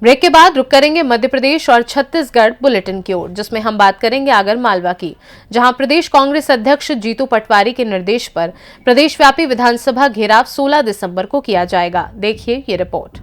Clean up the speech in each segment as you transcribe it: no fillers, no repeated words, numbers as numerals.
Break के बाद रुक करेंगे मध्य प्रदेश और छत्तीसगढ़ बुलेटिन की ओर, जिसमें हम बात करेंगे आगर मालवा की, जहां प्रदेश कांग्रेस अध्यक्ष जीतू पटवारी के निर्देश पर प्रदेशव्यापी विधानसभा घेराव 16 दिसंबर को किया जाएगा। देखिए ये रिपोर्ट।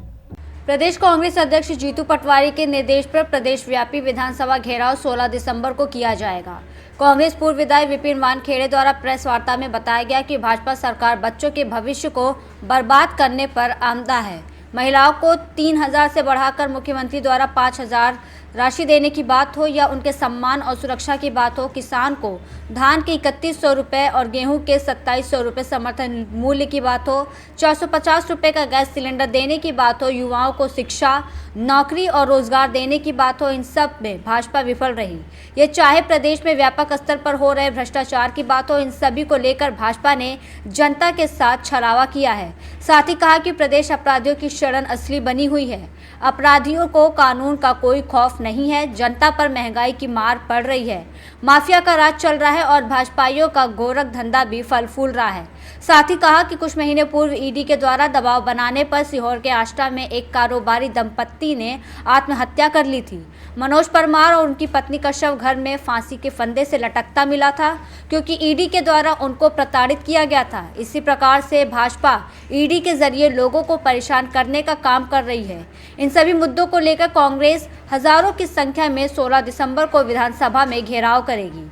प्रदेश कांग्रेस अध्यक्ष जीतू पटवारी के निर्देश पर प्रदेशव्यापी विधानसभा घेराव 16 दिसंबर को किया जाएगा। कांग्रेस पूर्व विधायक विपिन वानखेड़े द्वारा प्रेस वार्ता में बताया गया कि भाजपा सरकार बच्चों के भविष्य को बर्बाद करने पर आमदा है। महिलाओं को 3000 से बढ़ाकर मुख्यमंत्री द्वारा 5000 राशि देने की बात हो या उनके सम्मान और सुरक्षा की बात हो, किसान को धान के 3100 रुपये और गेहूं के 2700 रुपये समर्थन मूल्य की बात हो, 450 रुपये का गैस सिलेंडर देने की बात हो, युवाओं को शिक्षा, नौकरी और रोजगार देने की बात हो, इन सब में भाजपा विफल रही। ये चाहे प्रदेश में व्यापक स्तर पर हो रहे भ्रष्टाचार की बात हो, इन सभी को लेकर भाजपा ने जनता के साथ छलावा किया है। साथ ही कहा कि प्रदेश अपराधियों की शरण असली बनी हुई है। अपराधियों को कानून का कोई खौफ नहीं है। जनता पर महंगाई की मार पड़ रही है, माफिया का राज चल रहा है और भाजपाइयों का गोरख धंधा भी फल फूल रहा है। साथ ही कहा कि कुछ महीने पूर्व ईडी के द्वारा दबाव बनाने पर सीहोर के आष्टा में एक कारोबारी दंपत्ति ने आत्महत्या कर ली थी। मनोज परमार और उनकी पत्नी का शव घर में फांसी के फंदे से लटकता मिला था, क्योंकि ईडी के द्वारा उनको प्रताड़ित किया गया था। इसी प्रकार से भाजपा ईडी के जरिए लोगों को परेशान करने का काम कर रही है। इन सभी मुद्दों को लेकर कांग्रेस हजारों की संख्या में 16 दिसंबर को विधानसभा में घेराव करेगी।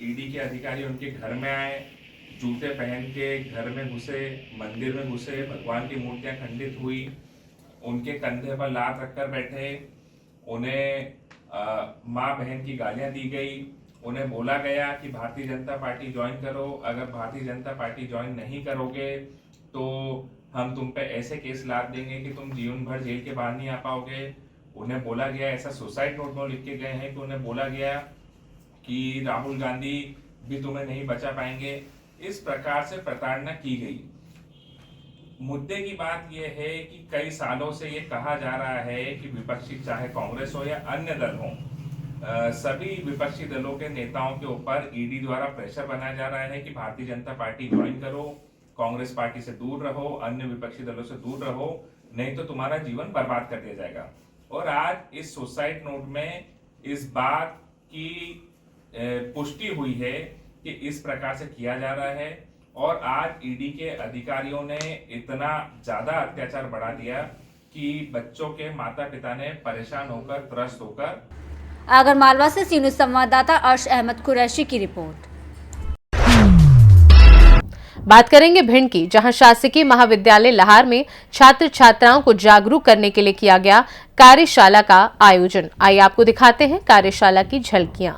ईडी के अधिकारी उनके घर में आए, जूते पहन के घर में घुसे, मंदिर में घुसे, भगवान की मूर्तियां खंडित हुई, उनके कंधे पर लात रखकर बैठे, उन्हें माँ बहन की गालियां दी गई, उन्हें बोला गया कि भारतीय जनता पार्टी ज्वाइन करो, अगर भारतीय जनता पार्टी ज्वाइन नहीं करोगे तो हम तुम पे ऐसे केस लाद देंगे कि तुम जीवन भर जेल के बाहर नहीं आ पाओगे। उन्हें बोला गया, ऐसा सुसाइड नोट में लिख के गए हैं कि उन्हें बोला गया कि राहुल गांधी भी तुम्हें नहीं बचा पाएंगे। इस प्रकार से प्रताड़ना की गई। मुद्दे की बात यह है कि कई सालों से ये कहा जा रहा है कि विपक्षी, चाहे कांग्रेस हो या अन्य दल हो, सभी विपक्षी दलों के नेताओं के ऊपर ईडी द्वारा प्रेशर बनाया जा रहा है कि भारतीय जनता पार्टी ज्वाइन करो, कांग्रेस पार्टी से दूर रहो, अन्य विपक्षी दलों से दूर रहो, नहीं तो तुम्हारा जीवन बर्बाद कर दिया जाएगा। और आज इस सुसाइड नोट में इस बात की पुष्टि हुई है कि इस प्रकार से किया जा रहा है। और आज ईडी के अधिकारियों ने इतना ज्यादा अत्याचार बढ़ा दिया कि बच्चों के माता पिता ने परेशान होकर, त्रस्त होकर। आगर मालवा से सी न्यूज़ संवाददाता अर्श अहमद कुरैशी की रिपोर्ट। बात करेंगे भिंड की, जहां शासकीय महाविद्यालय लहार में छात्र छात्राओं को जागरूक करने के लिए किया गया कार्यशाला का आयोजन। आइए आपको दिखाते हैं कार्यशाला की झलकियां।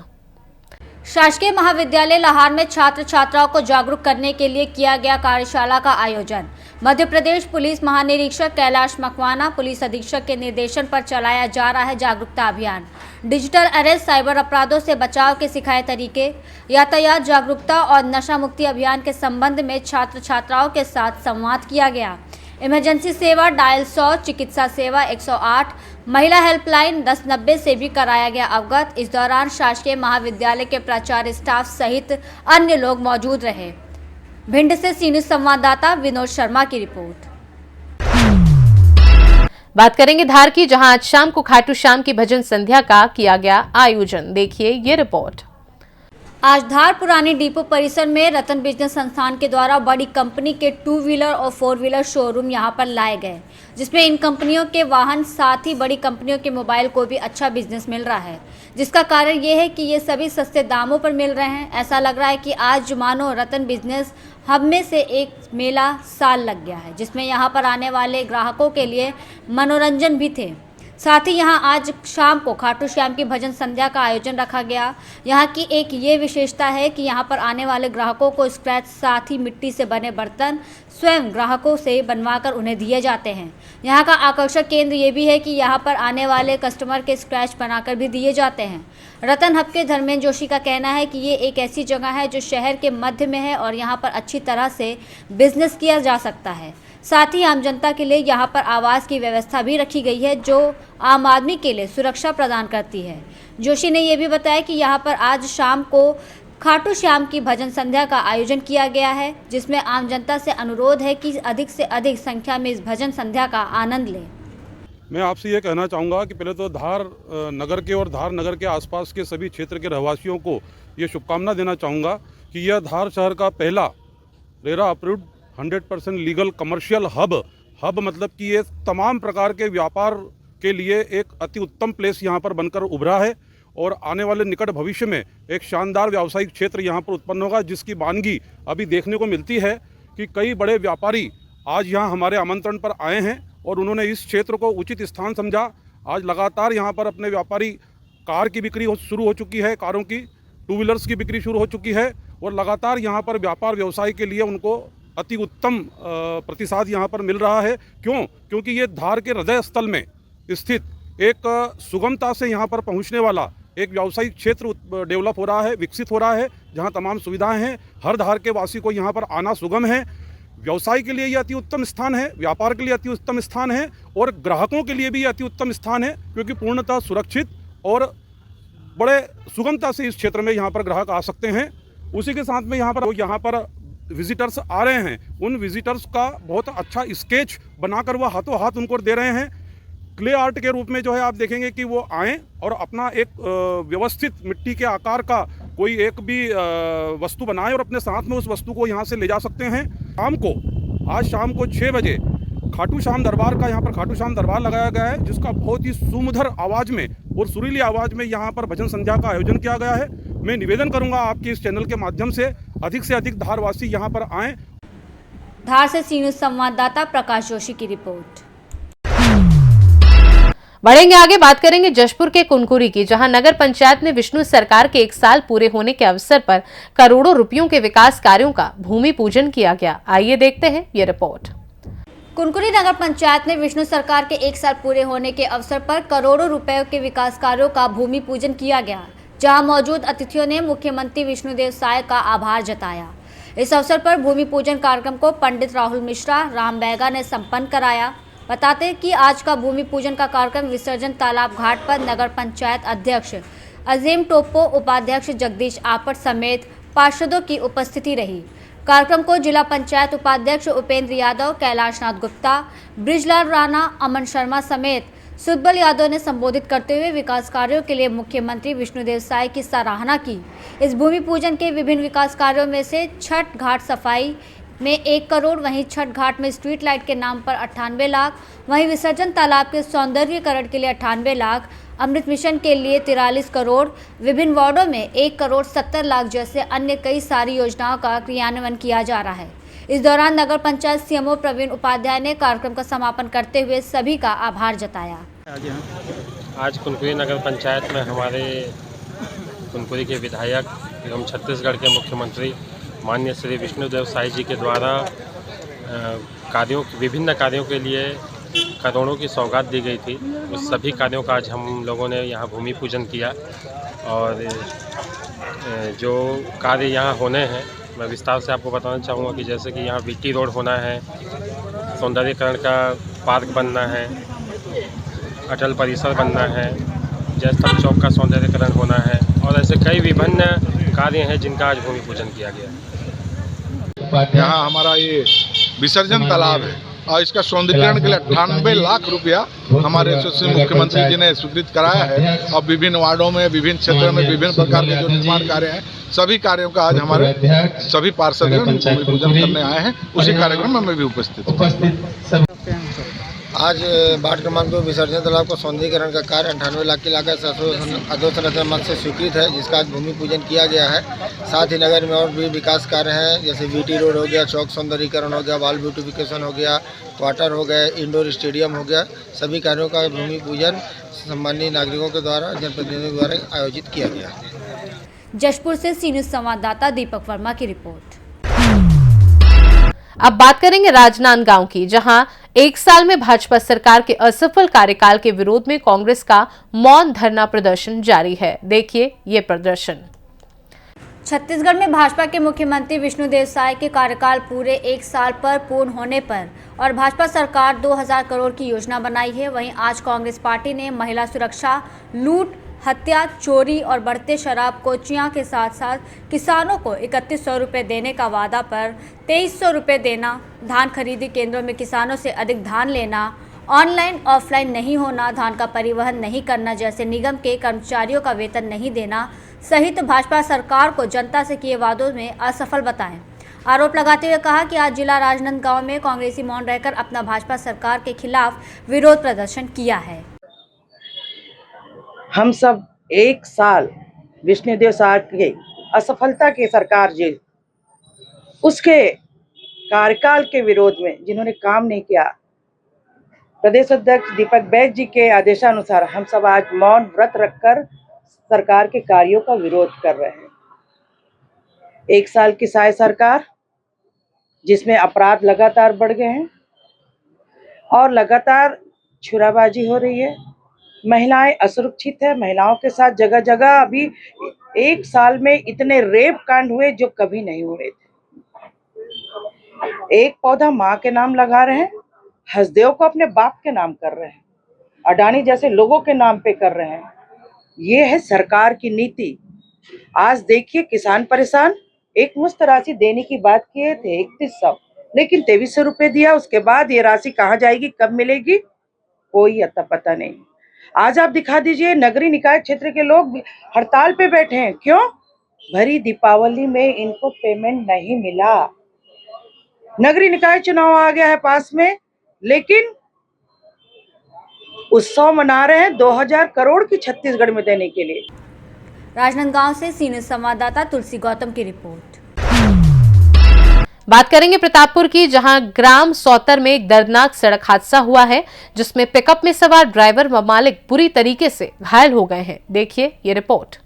शासकीय महाविद्यालय लहार में छात्र छात्राओं को जागरूक करने के लिए किया गया कार्यशाला का आयोजन मध्य प्रदेश पुलिस महानिरीक्षक कैलाश मकवाना, पुलिस अधीक्षक के निर्देशन पर चलाया जा रहा है जागरूकता अभियान। डिजिटल अरेस्ट, साइबर अपराधों से बचाव के सिखाए तरीके, यातायात जागरूकता और नशा मुक्ति अभियान के संबंध में छात्र छात्राओं के साथ संवाद किया गया। इमरजेंसी सेवा डायल 100, चिकित्सा सेवा 108, महिला हेल्पलाइन 1090 से भी कराया गया अवगत। इस दौरान शासकीय महाविद्यालय के प्राचार्य, स्टाफ सहित अन्य लोग मौजूद रहे। भिंड से सी न्यूज़ संवाददाता विनोद शर्मा की रिपोर्ट। बात करेंगे धार की, जहां आज शाम को खाटू श्याम की भजन संध्या का किया गया आयोजन। देखिए ये रिपोर्ट। आज धार पुरानी डिपो परिसर में रतन बिजनेस संस्थान के द्वारा बड़ी कंपनी के 2 व्हीलर और 4 व्हीलर शोरूम यहां पर लाए गए, जिसमें इन कंपनियों के वाहन, साथ ही बड़ी कंपनियों के मोबाइल को भी अच्छा बिजनेस मिल रहा है, जिसका कारण ये है कि ये सभी सस्ते दामों पर मिल रहे हैं। ऐसा लग रहा है कि आज मानो रतन बिजनेस हब में से एक मेला साल लग गया है, जिसमें यहाँ पर आने वाले ग्राहकों के लिए मनोरंजन भी थे। साथ ही यहाँ आज शाम को खाटू श्याम की भजन संध्या का आयोजन रखा गया। यहाँ की एक ये विशेषता है कि यहाँ पर आने वाले ग्राहकों को स्क्रैच, साथ ही मिट्टी से बने बर्तन स्वयं ग्राहकों से बनवाकर उन्हें दिए जाते हैं। यहाँ का आकर्षक केंद्र ये भी है कि यहाँ पर आने वाले कस्टमर के स्क्रैच बनाकर भी दिए जाते हैं। रतन हब के धर्मेंद्र जोशी का कहना है कि ये एक ऐसी जगह है जो शहर के मध्य में है और यहाँ पर अच्छी तरह से बिजनेस किया जा सकता है। साथ ही आम जनता के लिए यहाँ पर आवास की व्यवस्था भी रखी गई है, जो आम आदमी के लिए सुरक्षा प्रदान करती है। जोशी ने यह भी बताया कि यहाँ पर आज शाम को खाटू श्याम की भजन संध्या का आयोजन किया गया है, जिसमें आम जनता से अनुरोध है कि अधिक से अधिक संख्या में इस भजन संध्या का आनंद लें। मैं आपसे ये कहना चाहूँगा कि पहले तो धार नगर के और धार नगर के आसपास के सभी क्षेत्र के रहवासियों को ये शुभकामना देना चाहूँगा कि यह धार शहर का पहला RERA approved 100% legal commercial hub मतलब कि ये तमाम प्रकार के व्यापार के लिए एक अति उत्तम प्लेस यहाँ पर बनकर उभरा है और आने वाले निकट भविष्य में एक शानदार व्यावसायिक क्षेत्र यहाँ पर उत्पन्न होगा, जिसकी वानगी अभी देखने को मिलती है कि कई बड़े व्यापारी आज यहाँ हमारे आमंत्रण पर आए हैं और उन्होंने इस क्षेत्र को उचित स्थान समझा। आज लगातार यहाँ पर अपने व्यापारी कार की बिक्री शुरू हो चुकी है, कारों की, टू व्हीलर्स की बिक्री शुरू हो चुकी है और लगातार यहाँ पर व्यापार व्यवसाय के लिए उनको अति उत्तम प्रतिसाद यहाँ पर मिल रहा है। क्योंकि ये धार के हृदय स्थल में स्थित एक सुगमता से यहाँ पर पहुँचने वाला एक व्यावसायिक क्षेत्र डेवलप हो रहा है, विकसित हो रहा है, जहाँ तमाम सुविधाएँ हैं। हर धार के वासी को यहाँ पर आना सुगम है। व्यवसाय के लिए ये अति उत्तम स्थान है, व्यापार के लिए अति उत्तम स्थान है और ग्राहकों के लिए भी अति उत्तम स्थान है, क्योंकि पूर्णतः सुरक्षित और बड़े सुगमता से इस क्षेत्र में यहाँ पर ग्राहक आ सकते हैं। उसी के साथ में यहाँ पर विजिटर्स आ रहे हैं, उन विजिटर्स का बहुत अच्छा स्केच बनाकर वो हाथों हाथ उनको दे रहे हैं। क्ले आर्ट के रूप में जो है आप देखेंगे कि वो आएँ और अपना एक व्यवस्थित मिट्टी के आकार का कोई एक भी वस्तु बनाए और अपने साथ में उस वस्तु को यहाँ से ले जा सकते हैं। आज शाम को 6 बजे खाटू श्याम दरबार का यहाँ पर खाटू श्याम दरबार लगाया गया है, जिसका बहुत ही सुमधुर आवाज़ में और सुरीली आवाज़ में यहाँ पर भजन संध्या का आयोजन किया गया है। मैं निवेदन करूँगा आपके इस चैनल के माध्यम से अधिक धारवासी यहाँ पर आएँ। धार से सी न्यूज़ संवाददाता प्रकाश जोशी की रिपोर्ट। बढ़ेंगे आगे, बात करेंगे जशपुर के कुनकुरी की, जहां नगर पंचायत ने विष्णु सरकार के 1 साल पूरे होने के अवसर पर करोड़ों रुपयों के विकास कार्यों का भूमि पूजन किया गया। आइए देखते हैं ये रिपोर्ट। कुनकुरी नगर पंचायत ने विष्णु सरकार के 1 साल पूरे होने के अवसर पर करोड़ों रुपयों के विकास कार्यों का भूमि पूजन किया गया, जहां मौजूद अतिथियों ने मुख्यमंत्री विष्णुदेव साय का आभार जताया। इस अवसर पर भूमि पूजन कार्यक्रम को पंडित राहुल मिश्रा राम बैगा ने संपन्न कराया। बताते हैं कि आज का भूमि पूजन का कार्यक्रम विसर्जन तालाब घाट पर नगर पंचायत अध्यक्ष अजीम टोप्पो, उपाध्यक्ष जगदीश आपट समेत पार्षदों की उपस्थिति रही। कार्यक्रम को जिला पंचायत उपाध्यक्ष उपेंद्र यादव, कैलाशनाथ गुप्ता, ब्रिजलाल राणा, अमन शर्मा समेत सुब्बल यादव ने संबोधित करते हुए विकास कार्यों के लिए मुख्यमंत्री विष्णुदेव साय की सराहना की। इस भूमि पूजन के विभिन्न विकास कार्यों में से छठ घाट सफाई में 1 करोड़, वहीं छठ घाट में स्ट्रीट लाइट के नाम पर 98 लाख, वहीं विसर्जन तालाब के सौंदर्यीकरण के लिए 98 लाख, अमृत मिशन के लिए 43 करोड़, विभिन्न वार्डों में 1 करोड़ 70 लाख जैसे अन्य कई सारी योजनाओं का क्रियान्वयन किया जा रहा है। इस दौरान नगर पंचायत सीएमओ प्रवीण उपाध्याय ने कार्यक्रम का समापन करते हुए सभी का आभार जताया। आज कुनकुरी नगर पंचायत में हमारे कुनकुरी के विधायक एवं छत्तीसगढ़ के मुख्यमंत्री माननीय श्री विष्णुदेव साय जी के द्वारा विभिन्न कार्यों के लिए करोड़ों की सौगात दी गई थी। उस सभी कार्यों का आज हम लोगों ने यहाँ भूमि पूजन किया और जो कार्य यहाँ होने हैं मैं विस्तार से आपको बताना चाहूँगा कि जैसे कि यहाँ वीटी रोड होना है, सौंदर्यीकरण का पार्क बनना है, अटल परिसर बनना है, जयस्थल चौक का सौंदर्यीकरण होना है और ऐसे कई विभिन्न कार्य हैं जिनका आज भूमि पूजन किया गया। यहाँ हमारा ये विसर्जन तालाब है और इसका सौंदर्यीकरण के लिए 98 लाख रुपया हमारे यशस्वी मुख्यमंत्री जी ने स्वीकृत कराया है और विभिन्न वार्डों में, विभिन्न क्षेत्रों में विभिन्न प्रकार के जो निर्माण कार्य हैं, सभी कार्यों का आज हमारे सभी पार्षद भूमि पूजन करने आए हैं। उसी कार्यक्रम में मैं भी उपस्थित हूँ। आज वार्ड क्रमांक 2 विसर्जन तालाब का सौंदर्यीकरण का कार्य 98 लाख की लागत से अधोसंरचना मद से स्वीकृत है, जिसका आज भूमि पूजन किया गया है। साथ ही नगर में और भी विकास कार्य हैं, जैसे वीटी रोड हो गया, चौक सौंदर्यीकरण हो गया, वॉल ब्यूटिफिकेशन हो गया, क्वार्टर हो गए, इंडोर स्टेडियम हो गया। सभी कार्यों का भूमि पूजन सम्मानीय नागरिकों के द्वारा, जनप्रतिनिधियों द्वारा आयोजित किया गया। जशपुर से सी न्यूज़ संवाददाता दीपक वर्मा की रिपोर्ट। अब बात करेंगे राजनांदगांव की, जहां 1 साल में भाजपा सरकार के असफल कार्यकाल के विरोध में कांग्रेस का मौन धरना प्रदर्शन जारी है। देखिए ये प्रदर्शन। छत्तीसगढ़ में भाजपा के मुख्यमंत्री विष्णुदेव साय के कार्यकाल पूरे 1 साल पर पूर्ण होने पर और भाजपा सरकार 2000 करोड़ की योजना बनाई है। वहीं आज कांग्रेस पार्टी ने महिला सुरक्षा, लूट, हत्या, चोरी और बढ़ते शराब कोचियां के साथ साथ किसानों को 3100 रुपये देने का वादा पर 2300 रुपये देना, धान खरीदी केंद्रों में किसानों से अधिक धान लेना ऑनलाइन ऑफलाइन नहीं होना, धान का परिवहन नहीं करना जैसे निगम के कर्मचारियों का वेतन नहीं देना सहित भाजपा सरकार को जनता से किए वादों में असफल बताएं। आरोप लगाते हुए कहा कि आज जिला राजनांदगांव में कांग्रेसी मौन रहकर अपना भाजपा सरकार के खिलाफ विरोध प्रदर्शन किया है। हम सब एक साल विष्णुदेव साहब की असफलता की सरकार जी उसके कार्यकाल के विरोध में जिन्होंने काम नहीं किया, प्रदेश अध्यक्ष दीपक बैज जी के आदेशानुसार हम सब आज मौन व्रत रखकर सरकार के कार्यों का विरोध कर रहे हैं। एक साल की साय सरकार जिसमें अपराध लगातार बढ़ गए हैं और लगातार छुराबाजी हो रही है, महिलाएं असुरक्षित है, महिलाओं के साथ जगह जगह अभी एक साल में इतने रेप कांड हुए जो कभी नहीं हुए थे। एक पौधा माँ के नाम लगा रहे हैं, हसदेव को अपने बाप के नाम कर रहे हैं, अडानी जैसे लोगों के नाम पे कर रहे हैं। ये है सरकार की नीति। आज देखिए किसान परेशान, एक मुश्त राशि देने की बात किए थे 3100, लेकिन 2300 रुपये दिया। उसके बाद ये राशि कहाँ जाएगी, कब मिलेगी, कोई अता पता नहीं। आज आप दिखा दीजिए नगरीय निकाय क्षेत्र के लोग हड़ताल पे बैठे हैं। क्यों? भरी दीपावली में इनको पेमेंट नहीं मिला। नगरीय निकाय चुनाव आ गया है पास में, लेकिन उत्सव मना रहे हैं 2000 करोड़ की छत्तीसगढ़ में देने के लिए। राजनांदगांव से सीनियर संवाददाता तुलसी गौतम की रिपोर्ट। बात करेंगे प्रतापपुर की, जहां ग्राम सौतर में एक दर्दनाक सड़क हादसा हुआ है, जिसमें पिकअप में सवार ड्राइवर व मालिक बुरी तरीके से घायल हो गए हैं। देखिए ये रिपोर्ट।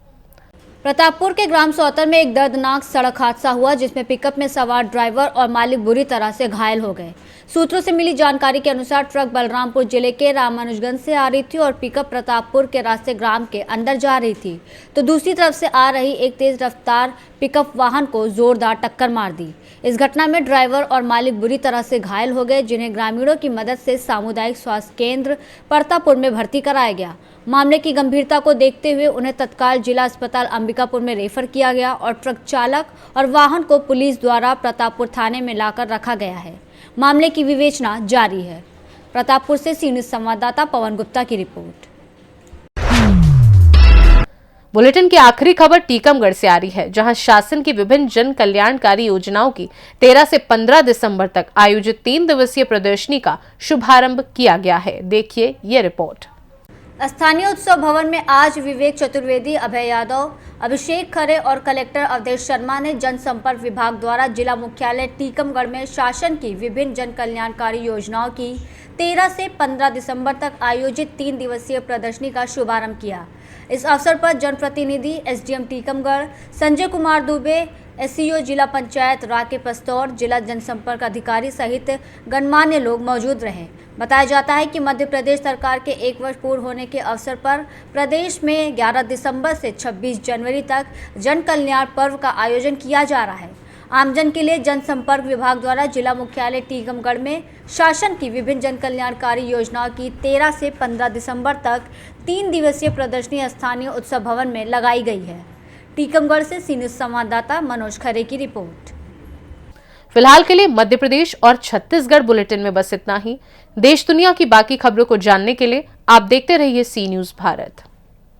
प्रतापपुर के ग्राम सौतर में एक दर्दनाक सड़क हादसा हुआ, जिसमें पिकअप में सवार ड्राइवर और मालिक बुरी तरह से घायल हो गए। सूत्रों से मिली जानकारी के अनुसार ट्रक बलरामपुर जिले के रामानुजगंज से आ रही थी और पिकअप प्रतापपुर के रास्ते ग्राम के अंदर जा रही थी, तो दूसरी तरफ से आ रही एक तेज रफ्तार पिकअप वाहन को जोरदार टक्कर मार दी। इस घटना में ड्राइवर और मालिक बुरी तरह से घायल हो गए, जिन्हें ग्रामीणों की मदद से सामुदायिक स्वास्थ्य केंद्र प्रतापपुर में भर्ती कराया गया। मामले की गंभीरता को देखते हुए उन्हें तत्काल जिला अस्पताल अंबिकापुर में रेफर किया गया और ट्रक चालक और वाहन को पुलिस द्वारा प्रतापपुर थाने में लाकर रखा गया है। मामले की विवेचना जारी है। प्रतापपुर से सीनियर संवाददाता पवन गुप्ता की रिपोर्ट। बुलेटिन की आखिरी खबर टीकमगढ़ से आ रही है, जहां शासन की विभिन्न जन कल्याणकारी योजनाओं की 13 से 15 दिसंबर तक आयोजित 3 दिवसीय प्रदर्शनी का शुभारंभ किया गया है। देखिए ये रिपोर्ट। स्थानीय उत्सव भवन में आज विवेक चतुर्वेदी, अभय यादव, अभिषेक खरे और कलेक्टर अवधेश शर्मा ने जनसंपर्क विभाग द्वारा जिला मुख्यालय टीकमगढ़ में शासन की विभिन्न जन कल्याणकारी योजनाओं की 13 से 15 दिसंबर तक आयोजित 3 दिवसीय प्रदर्शनी का शुभारंभ किया। इस अवसर पर जनप्रतिनिधि एसडीएम टीकमगढ़ संजय कुमार दुबे, एसईओ जिला पंचायत राके पस्तौर, जिला जनसंपर्क अधिकारी सहित गणमान्य लोग मौजूद रहे। बताया जाता है कि मध्य प्रदेश सरकार के 1 वर्ष पूर्ण होने के अवसर पर प्रदेश में 11 दिसंबर से 26 जनवरी तक जन कल्याण पर्व का आयोजन किया जा रहा है। आमजन के लिए जनसंपर्क विभाग द्वारा जिला मुख्यालय टीकमगढ़ में शासन की विभिन्न जन कल्याणकारी योजनाओं की 13 से 15 दिसंबर तक 3 दिवसीय प्रदर्शनी स्थानीय उत्सव भवन में लगाई गई है। टीकमगढ़ से सीनियर संवाददाता मनोज खरे की रिपोर्ट। फिलहाल के लिए मध्य प्रदेश और छत्तीसगढ़ बुलेटिन में बस इतना ही। देश दुनिया की बाकी खबरों को जानने के लिए आप देखते रहिए सी न्यूज़ भारत।